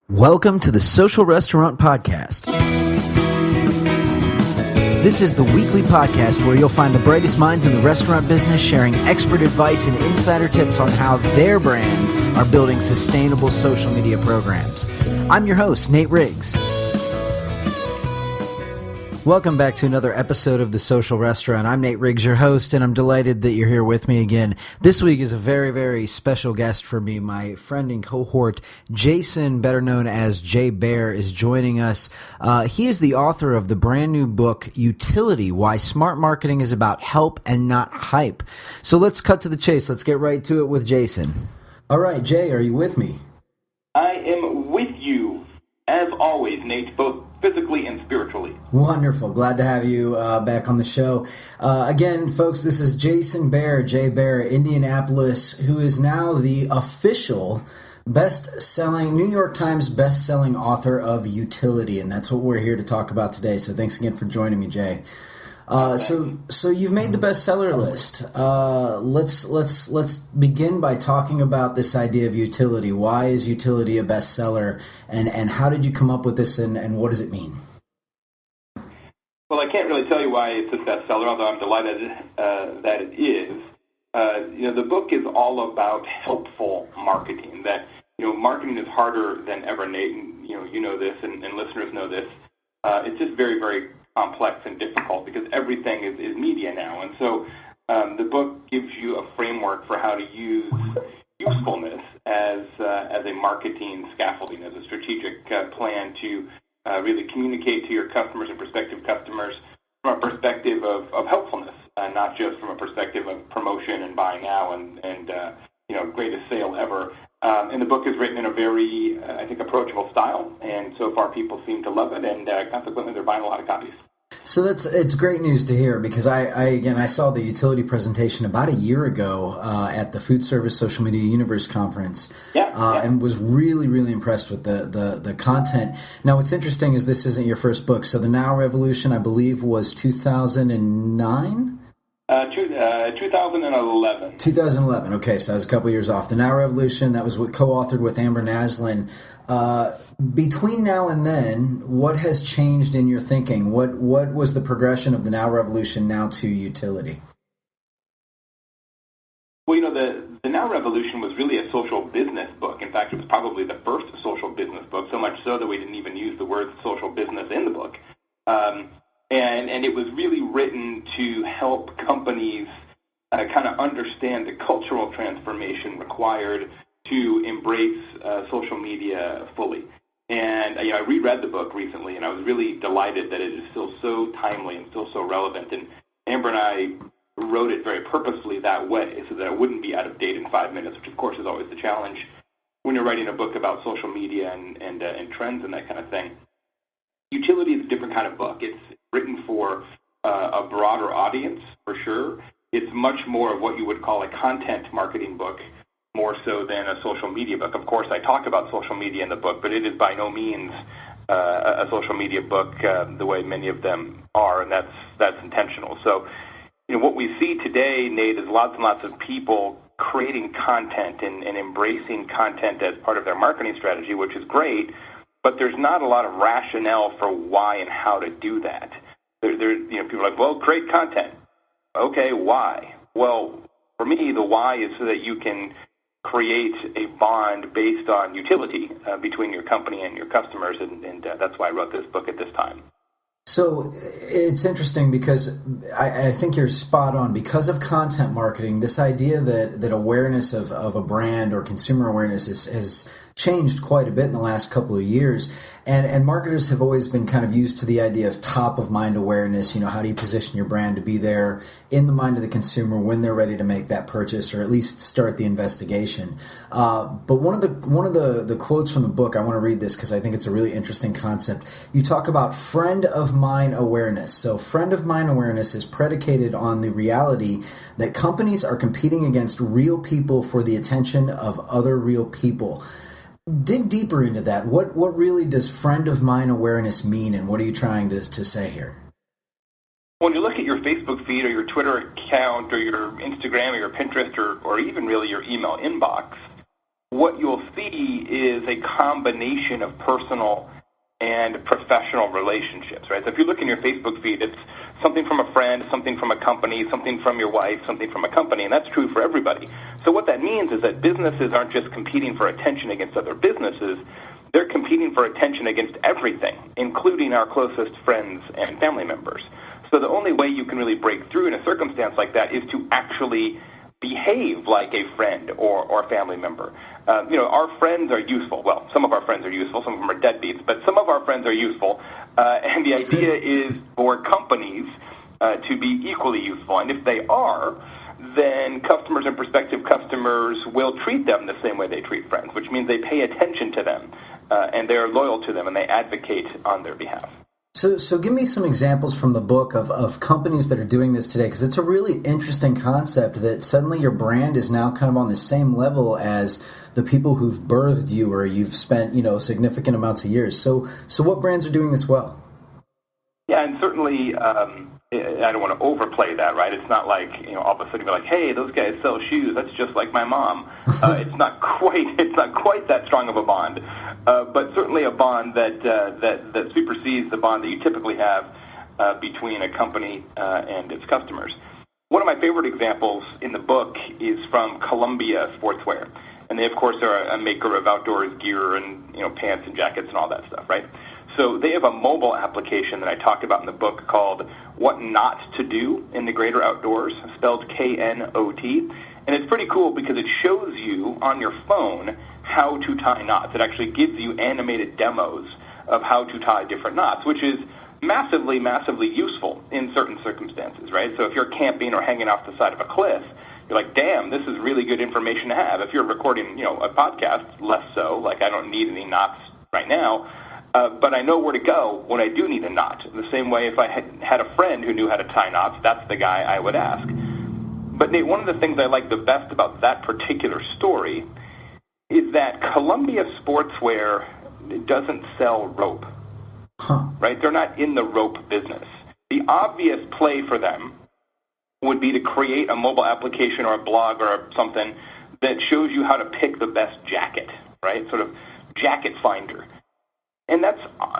Welcome to the Social Restaurant Podcast. This is the weekly podcast where you'll find the brightest minds in the restaurant business sharing expert advice and insider tips on how their brands are building sustainable social media programs. I'm your host, Nate Riggs. Welcome back to another episode of The Social Restaurant. I'm Nate Riggs, your host, and I'm delighted that you're here with me again. This week is a very, very special guest for me. My friend and cohort, Jason, better known as Baer, is joining us. He is the author of the brand new book, Youtility, Why Smart Marketing is About Help and Not Hype. So let's cut to the chase. Let's get right to it with Jason. All right, Jay, are you with me? I am with you, as always, Nate, both physically and spiritually. Wonderful. Glad to have you back on the show. Again, folks, this is Jason Baer, Jay Baer, Indianapolis, who is now the official New York Times best-selling author of Youtility, and that's what we're here to talk about today. So thanks again for joining me, Jay. So you've made the bestseller list. Let's begin by talking about this idea of utility. Why is Youtility a bestseller, and how did you come up with this, and what does it mean? Well, I can't really tell you why it's a bestseller, although I'm delighted that it is. The book is all about helpful marketing. That marketing is harder than ever, Nate. And, you know this, and listeners know this. It's just very, very complex and difficult because everything is media now. And so the book gives you a framework for how to use usefulness as a marketing scaffolding, as a strategic plan to really communicate to your customers and prospective customers from a perspective of helpfulness, not just from a perspective of promotion and buy now and greatest sale ever. And the book is written in a very, I think, approachable style, and so far people seem to love it, and consequently they're buying a lot of copies. So it's great news to hear, because I saw the Youtility presentation about a year ago at the Food Service Social Media Universe Conference, and was really, really impressed with the content. Now, what's interesting is this isn't your first book. So the Now Revolution, I believe, was 2009? 2011. 2011. Okay, so I was a couple years off. The Now Revolution, that was co-authored with Amber Naslin. Between now and then, what has changed in your thinking? What was the progression of the Now Revolution now to Youtility? Well, the Now Revolution was really a social business book. In fact, it was probably the first social business book, so much so that we didn't even use the word social business in the book. And it was really written to help companies kind of understand the cultural transformation required to embrace social media fully. And I reread the book recently, and I was really delighted that it is still so timely and still so relevant. And Amber and I wrote it very purposefully that way, so that it wouldn't be out of date in 5 minutes, which of course is always the challenge when you're writing a book about social media and trends and that kind of thing. Youtility is a different kind of book. It's written for a broader audience, for sure. It's much more of what you would call a content marketing book, more so than a social media book. Of course, I talk about social media in the book, but it is by no means a social media book the way many of them are, and that's intentional. So, what we see today, Nate, is lots and lots of people creating content and embracing content as part of their marketing strategy, which is great, but there's not a lot of rationale for why and how to do that. People are like, well, create content. Okay, why? Well, for me, the why is so that you can create a bond based on utility between your company and your customers, and that's why I wrote this book at this time. So it's interesting because I think you're spot on. Because of content marketing, this idea that awareness of a brand or consumer awareness has changed quite a bit in the last couple of years. And marketers have always been kind of used to the idea of top-of-mind awareness. How do you position your brand to be there in the mind of the consumer when they're ready to make that purchase, or at least start the investigation. But one of the quotes from the book, I want to read this because I think it's a really interesting concept. You talk about friend of mine awareness. So friend of mine awareness is predicated on the reality that companies are competing against real people for the attention of other real people. Dig deeper into that. What really does friend of mine awareness mean, and what are you trying to say here? When you look at your Facebook feed or your Twitter account or your Instagram or your Pinterest or even really your email inbox, what you'll see is a combination of personal and professional relationships, right? So if you look in your Facebook feed, it's something from a friend, something from a company, something from your wife, something from a company, and that's true for everybody. So what that means is that businesses aren't just competing for attention against other businesses, they're competing for attention against everything, including our closest friends and family members. So the only way you can really break through in a circumstance like that is to actually behave like a friend or a family member. Our friends are useful. Well, some of our friends are useful. Some of them are deadbeats, but some of our friends are useful. And the idea is for companies to be equally useful. And if they are, then customers and prospective customers will treat them the same way they treat friends, which means they pay attention to them, and they're loyal to them, and they advocate on their behalf. So give me some examples from the book of companies that are doing this today, because it's a really interesting concept that suddenly your brand is now kind of on the same level as the people who've birthed you or you've spent, significant amounts of years. So what brands are doing this well? Yeah, and certainly I don't want to overplay that, right? It's not like, all of a sudden you're like, hey, those guys sell shoes. That's just like my mom. It's not quite that strong of a bond. But certainly a bond that supersedes the bond that you typically have between a company and its customers. One of my favorite examples in the book is from Columbia Sportswear. And they, of course, are a maker of outdoors gear and, pants and jackets and all that stuff, right? So they have a mobile application that I talked about in the book called What Not to Do in the Greater Outdoors, spelled K-N-O-T. And it's pretty cool because it shows you on your phone how to tie knots. It actually gives you animated demos of how to tie different knots, which is massively, massively useful in certain circumstances, right? So if you're camping or hanging off the side of a cliff, you're like, damn, this is really good information to have. If you're recording, a podcast, less so, like I don't need any knots right now. But I know where to go when I do need a knot. The same way if I had a friend who knew how to tie knots, that's the guy I would ask. But Nate, one of the things I like the best about that particular story is that Columbia Sportswear doesn't sell rope, right? They're not in the rope business. The obvious play for them would be to create a mobile application or a blog or something that shows you how to pick the best jacket, right? Sort of jacket finder. And that's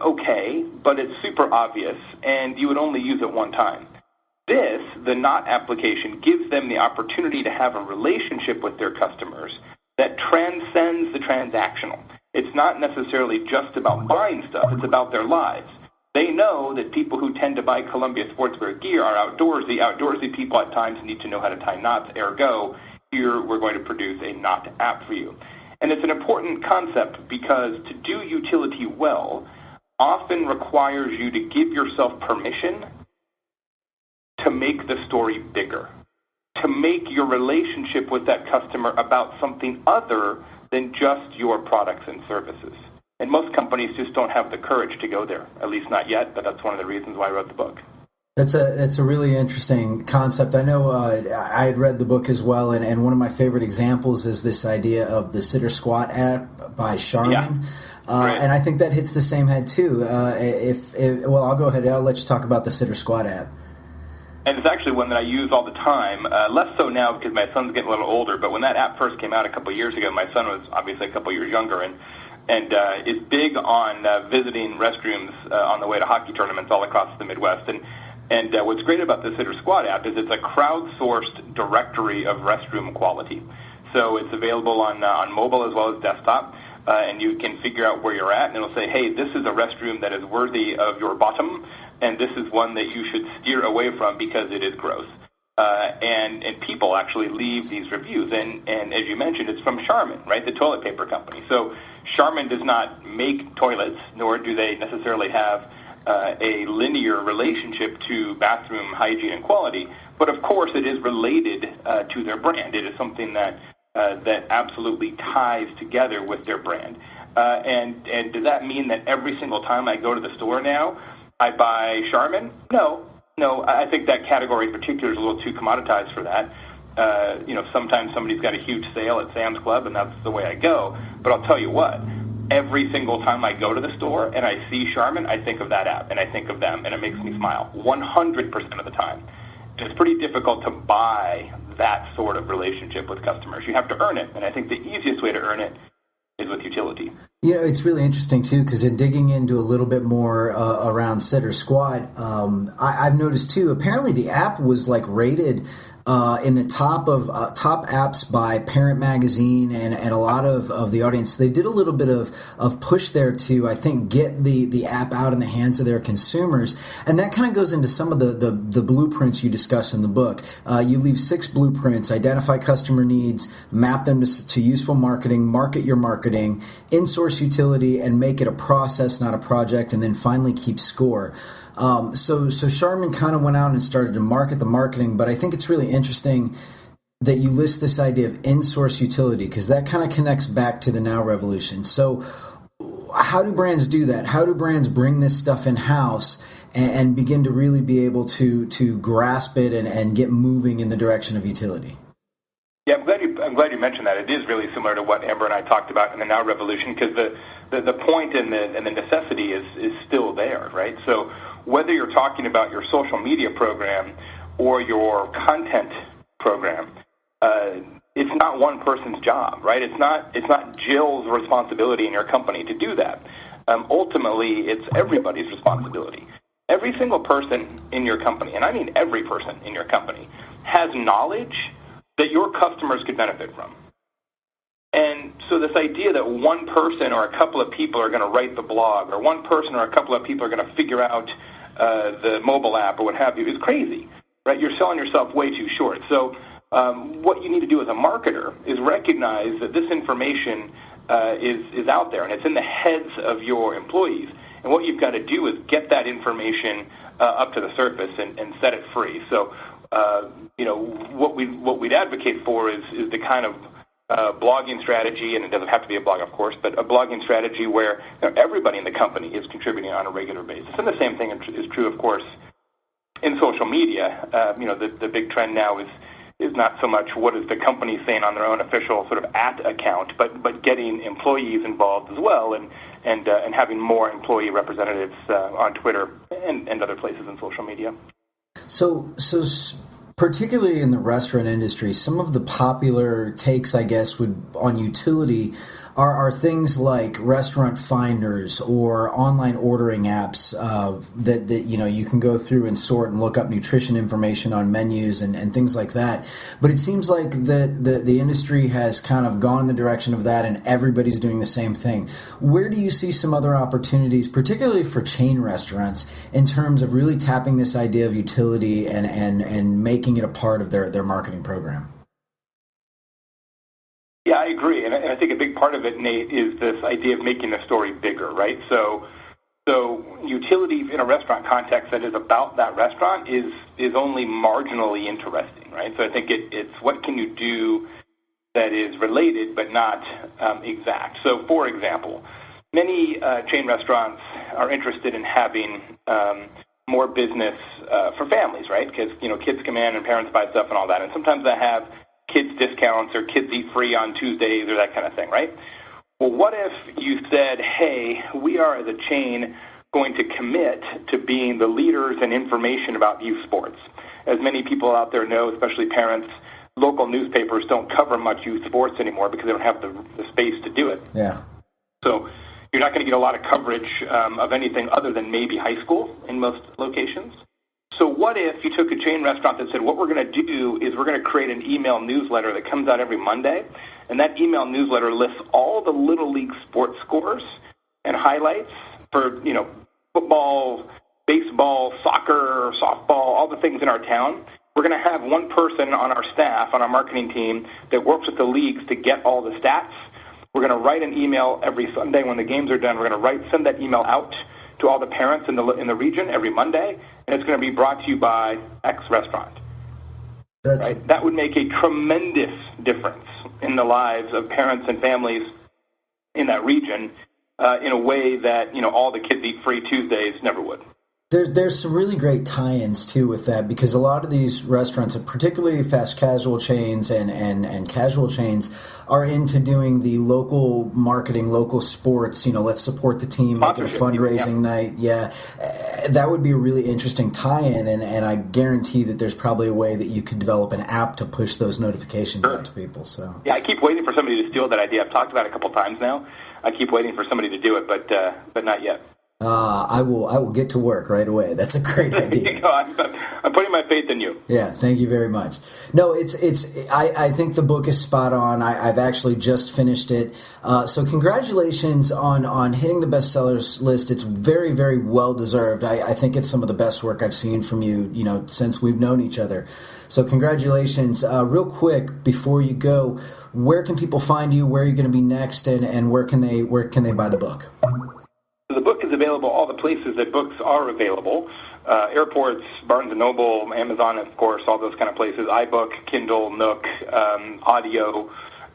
okay, but it's super obvious, and you would only use it one time. This, the Knot application, gives them the opportunity to have a relationship with their customers that transcends the transactional. It's not necessarily just about buying stuff, it's about their lives. They know that people who tend to buy Columbia Sportswear gear are outdoorsy. Outdoorsy people at times need to know how to tie knots, ergo, here we're going to produce a Knot app for you. And it's an important concept because to do utility well often requires you to give yourself permission to make the story bigger, to make your relationship with that customer about something other than just your products and services. And most companies just don't have the courage to go there, at least not yet, but that's one of the reasons why I wrote the book. That's a really interesting concept. I know I had read the book as well, and one of my favorite examples is this idea of the Sitter Squat app by Charmin. Yeah. Right. And I think that hits the same head too. I'll go ahead. I'll let you talk about the Sitter Squat app. And it's actually one that I use all the time, less so now because my son's getting a little older, but when that app first came out a couple of years ago, my son was obviously a couple of years younger, and is big on visiting restrooms on the way to hockey tournaments all across the Midwest. And what's great about the Sitter Squat app is it's a crowdsourced directory of restroom quality. So it's available on mobile as well as desktop, and you can figure out where you're at, and it'll say, hey, this is a restroom that is worthy of your bottom, and this is one that you should steer away from because it is gross. And people actually leave these reviews. And as you mentioned, it's from Charmin, right, the toilet paper company. So Charmin does not make toilets, nor do they necessarily have a linear relationship to bathroom hygiene and quality, but of course it is related to their brand. It is something that absolutely ties together with their brand. And does that mean that every single time I go to the store now, I buy Charmin? No, I think that category in particular is a little too commoditized for that. Sometimes somebody's got a huge sale at Sam's Club, and that's the way I go. But I'll tell you what, every single time I go to the store and I see Charmin, I think of that app, and I think of them, and it makes me smile 100% of the time. And it's pretty difficult to buy that sort of relationship with customers. You have to earn it, and I think the easiest way to earn it is with utility. It's really interesting, too, because in digging into a little bit more around Sit or Squat, I've noticed, too, apparently the app was rated in the top apps by Parent Magazine and a lot of the audience. They did a little bit of push there to, I think, get the app out in the hands of their consumers. And that kind of goes into some of the blueprints you discuss in the book. You leave 6 blueprints: identify customer needs, map them to useful marketing, market your marketing, insource utility, and make it a process, not a project, and then finally keep score. So Charmin kind of went out and started to market the marketing, but I think it's really interesting that you list this idea of in-source utility, because that kind of connects back to the now revolution. So how do brands do that? How do brands bring this stuff in-house and begin to really be able to grasp it and get moving in the direction of utility? Yeah, I'm glad you mentioned that. It is really similar to what Amber and I talked about in the now revolution, because the point and the necessity is still there, right? So whether you're talking about your social media program or your content program, it's not one person's job, right? It's not Jill's responsibility in your company to do that. Ultimately, it's everybody's responsibility. Every single person in your company, and I mean every person in your company, has knowledge that your customers could benefit from. And so this idea that one person or a couple of people are going to write the blog, or one person or a couple of people are going to figure out the mobile app or what have you, is crazy, right? You're selling yourself way too short. So what you need to do as a marketer is recognize that this information is out there, and it's in the heads of your employees. And what you've got to do is get that information up to the surface and set it free. So what we'd advocate for is the kind of blogging strategy, and it doesn't have to be a blog, of course, but a blogging strategy where everybody in the company is contributing on a regular basis. And the same thing is true, of course, in social media. The big trend now is not so much what is the company saying on their own official sort of @account, but getting employees involved as well, and having more employee representatives on Twitter and other places in social media. So particularly in the restaurant industry, some of the popular takes, I guess, on utility are things like restaurant finders or online ordering apps that you can go through and sort and look up nutrition information on menus and things like that. But it seems like the industry has kind of gone in the direction of that, and everybody's doing the same thing. Where do you see some other opportunities, particularly for chain restaurants, in terms of really tapping this idea of utility and making it a part of their marketing program? Yeah, I agree, and I think a big part of it, Nate, is this idea of making the story bigger, right? So utility in a restaurant context that is about that restaurant is only marginally interesting, right? So I think it's what can you do that is related but not exact. So, for example, many chain restaurants are interested in having more business for families, right? Because kids come in and parents buy stuff and all that, and sometimes they have kids discounts or kids eat free on Tuesdays or that kind of thing, right? Well, what if you said, hey, we are as a chain going to commit to being the leaders in information about youth sports? As many people out there know, especially parents, local newspapers don't cover much youth sports anymore because they don't have the space to do it. Yeah. So you're not going to get a lot of coverage of anything other than maybe high school in most locations. So what if you took a chain restaurant that said, what we're going to do is we're going to create an email newsletter that comes out every Monday, and that email newsletter lists all the Little League sports scores and highlights for, football, baseball, soccer, softball, all the things in our town. We're going to have one person on our staff, on our marketing team, that works with the leagues to get all the stats. We're going to write an email every Sunday when the games are done. We're going to send that email out to all the parents in the region every Monday, and it's going to be brought to you by X restaurant. Right? That would make a tremendous difference in the lives of parents and families in that region in a way that all the kids eat free Tuesdays never would. There's some really great tie-ins too with that, because a lot of these restaurants, particularly fast casual chains and casual chains, are into doing the local marketing, local sports. Let's support the team, make it a fundraising night. Yeah, that would be a really interesting tie-in, and I guarantee that there's probably a way that you could develop an app to push those notifications out to people. So yeah, I keep waiting for somebody to steal that idea. I've talked about it a couple times now. I keep waiting for somebody to do it, but not yet. I will get to work right away. That's a great idea. I'm putting my faith in you. Yeah, thank you very much. No, I think the book is spot on. I've actually just finished it. So congratulations on hitting the bestsellers list. It's very, very well deserved. I think it's some of the best work I've seen from you, since we've known each other. So congratulations. Real quick before you go, where can people find you? Where are you going to be next? And where can they buy the book? The book is available all the places that books are available. Airports, Barnes & Noble, Amazon, of course, all those kind of places. iBook, Kindle, Nook, audio,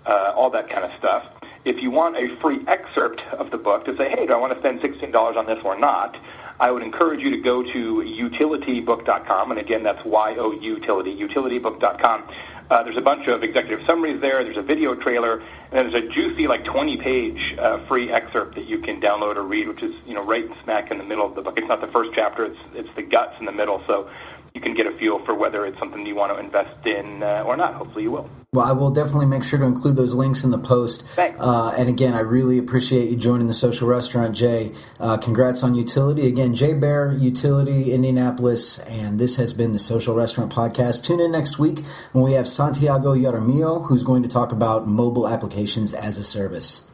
all that kind of stuff. If you want a free excerpt of the book to say, hey, do I want to spend $16 on this or not, I would encourage you to go to Youtility.com, and again, that's Y-O-Utility, Youtility.com. There's a bunch of executive summaries there. There's a video trailer, and there's a juicy, 20-page free excerpt that you can download or read, which is, right smack in the middle of the book. It's not the first chapter; it's the guts in the middle. So you can get a feel for whether it's something you want to invest in or not. Hopefully, you will. Well, I will definitely make sure to include those links in the post. Thanks. And again, I really appreciate you joining the Social Restaurant, Jay. Congrats on Youtility. Again, Jay Baer, Youtility, Indianapolis, and this has been the Social Restaurant Podcast. Tune in next week when we have Santiago Yaramillo, who's going to talk about mobile applications as a service.